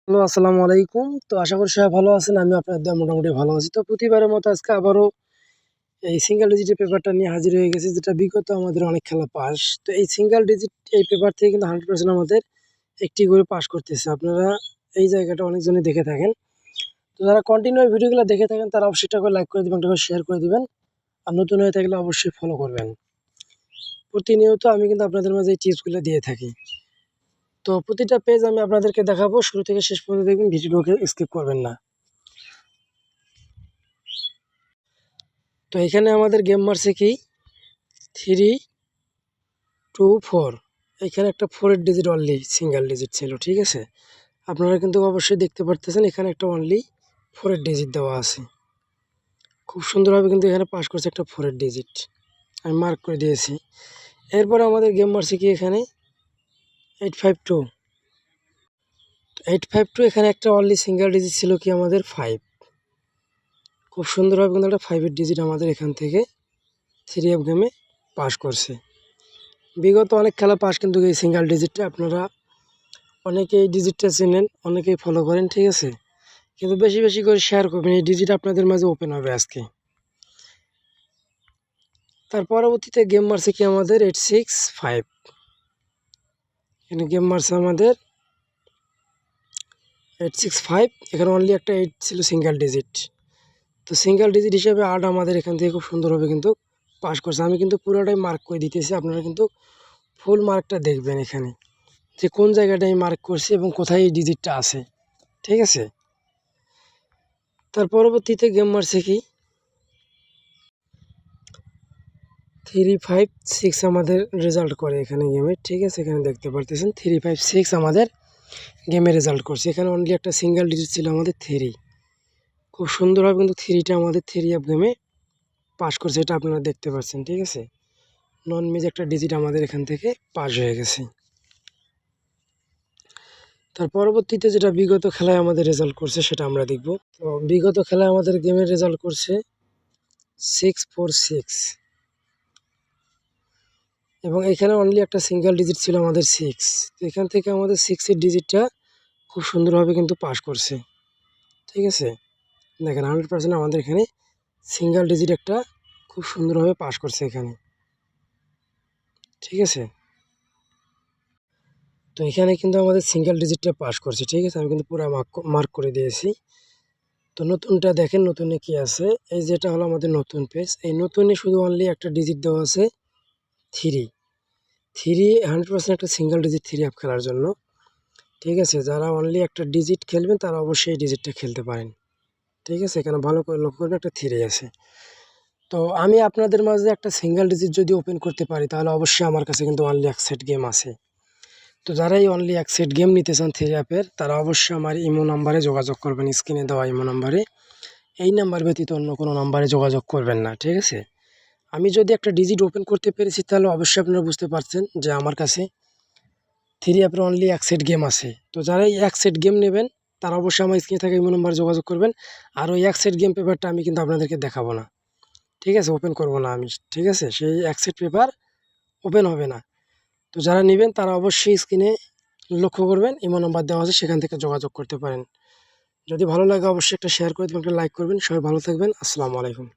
Hello, আসসালামু আলাইকুম। তো আশা করি সবাই ভালো আছেন। আমি আপনাদের মোটামুটি ভালো আছি। তো প্রতিবারের মতো আজকে আবারও এই সিঙ্গেল ডিজিটের পেপারটা নিয়ে হাজির হয়ে গেছি, যেটা বিগত আমাদের অনেক খেলা পাস। তো এই সিঙ্গেল ডিজিট এই পেপার থেকে কিন্তু 100% আমাদের একটি করে পাস করতেছে। আপনারা এই জায়গাটা অনেকজনই দেখে থাকেন। তো যারা কন্টিনিউ ভিডিওগুলো দেখে থাকেন তারা অবশ্যই একটা করে লাইক করে দিবেন, একটা করে শেয়ার করে দিবেন। আর নতুন হয়ে থাকলে অবশ্যই ফলো করবেন। প্রতিনিয়ত আমি কিন্তু আপনাদের মাঝে এই টিপসগুলো দিয়ে থাকি। তো প্রতিটা পেজ আমি আপনাদেরকে দেখাবো, শুরু থেকে শেষ পর্যন্ত দেখবেন, ভিডিওকে স্কিপ করবেন না। তো এখানে আমাদের গেম মারছে কি 3, 2, 4। এখানে একটা 4-এর ডিজিট অনলি সিঙ্গেল ডিজিট ছিল, ঠিক আছে। আপনারা কিন্তু অবশ্যই দেখতে পারতেছেন এখানে একটা অনলি 4-এর ডিজিট দেওয়া আছে। খুব সুন্দরভাবে কিন্তু এখানে পাস করছে একটা 4-এর ডিজিট, আমি মার্ক করে দিয়েছি। এরপরে আমাদের গেম মারছে কি এখানে 852। 852 এখানে একটা অনলি সিঙ্গেল ডিজিট ছিল কি আমাদের 5। খুব সুন্দরভাবে কিন্তু একটা 5-এর ডিজিট আমাদের এখান থেকে 3F গেমে পাস করছে। বিগত অনেক খেলা পাস কিন্তু এই সিঙ্গেল ডিজিটটা, আপনারা অনেকে এই ডিজিটটা চেনেন, অনেকেই ফলো করেন, ঠিক আছে। কিন্তু বেশি বেশি করে শেয়ার করবেন, এই ডিজিট আপনাদের মাঝে ওপেন হবে আজকে। তার পরবর্তীতে গেম মারছে কি আমাদের 865। এখানে গেম মারছে আমাদের 865। এখানে অনলি একটা 8 ছিল সিঙ্গেল ডিজিট। তো সিঙ্গেল ডিজিট হিসেবে 8 আমাদের এখান থেকে খুব সুন্দরভাবে কিন্তু পাস করছে। আমি কিন্তু পুরোটাই মার্ক করে দিতেছি, আপনারা কিন্তু ফুল মার্কটা দেখবেন এখানে, যে কোন জায়গাটায় মার্ক করছি এবং কোথায় এই ডিজিটটা আছে, ঠিক আছে। তার পরবর্তীতে গেম মারছে কি 356 আমাদের রেজাল্ট করে এখানে গেমে, ঠিক আছে। এখানে দেখতে পারতেছেন 356 আমাদের গেমে রেজাল্ট করছে। এখানে অনলি একটা সিঙ্গেল ডিজিট ছিল আমাদের 3। খুব সুন্দরভাবে কিন্তু 3টা আমাদের 3F গেমে পাস করছে, এটা আপনারা দেখতে পাচ্ছেন, ঠিক আছে। নন মিজ একটা ডিজিট আমাদের এখান থেকে পাস হয়ে গেছে। তার পরবর্তীতে যেটা বিগত খেলায় আমাদের রেজাল্ট করছে সেটা আমরা দেখব। তো বিগত খেলায় আমাদের গেমের রেজাল্ট করছে 646, এবং এখানে অনলি একটা সিঙ্গেল ডিজিট ছিল আমাদের 6। তো এখান থেকে আমাদের 6-এর ডিজিটটা খুব সুন্দরভাবে কিন্তু পাস করছে, ঠিক আছে। দেখেন 100% আমাদের এখানে সিঙ্গেল ডিজিট একটা খুব সুন্দরভাবে পাস করছে এখানে, ঠিক আছে। তো এখানে কিন্তু আমাদের সিঙ্গেল ডিজিটটা পাস করছে, ঠিক আছে। আমি কিন্তু পুরো মার্ক করে দিয়েছি। তো নতুনটা দেখেন, নতুনে কি আছে। এই যেটা হলো আমাদের নতুন পেজ। এই নতুনে শুধু অনলি একটা ডিজিট দেওয়া আছে 3। 100% একটা সিঙ্গেল ডিজিট 3F খেলার জন্য, ঠিক আছে। যারা অনলি একটা ডিজিট খেলবেন তারা অবশ্যই এই ডিজিটটা খেলতে পারেন, ঠিক আছে। এখানে ভালো করে লক্ষ্য করবেন, একটা 3 আছে। তো আমি আপনাদের মাঝে একটা সিঙ্গেল ডিজিট যদি ওপেন করতে পারি তাহলে অবশ্যই আমার কাছে কিন্তু অনলি এক সেট গেম আছে। তো যারা এই অনলি এক সেট গেম নিতে চান 3F-এর, তারা অবশ্যই আমার ইমো নাম্বারে যোগাযোগ করবেন, স্ক্রিনে দেওয়া ইমো নাম্বারে। এই নাম্বার ব্যতীত অন্য কোনো নাম্বারে যোগাযোগ করবেন না, ঠিক আছে। আমি যদি একটা ডিজিট ওপেন করতে পেরেছি তাহলে অবশ্যই আপনারা বুঝতে পারছেন যে আমার কাছে 3F-এর অনলি এক সেট গেম আছে। তো যারা এই এক সেট গেম নেবেন তারা অবশ্যই আমার স্ক্রিনে থাকা ইমো নাম্বারে যোগাযোগ করবেন। আর ওই এক সেট গেম পেপারটা আমি কিন্তু আপনাদেরকে দেখাবো না, ঠিক আছে, ওপেন করব না আমি, ঠিক আছে। সেই এক সেট পেপার ওপেন হবে না। তো যারা নেবেন তারা অবশ্যই স্ক্রিনে লক্ষ্য করবেন, ইমো নাম্বার দেওয়া আছে, সেখান থেকে যোগাযোগ করতে পারেন। যদি ভালো লাগে অবশ্যই একটা শেয়ার করে দেবেন, একটা লাইক করবেন। সবাই ভালো থাকবেন। আসসালামু আলাইকুম।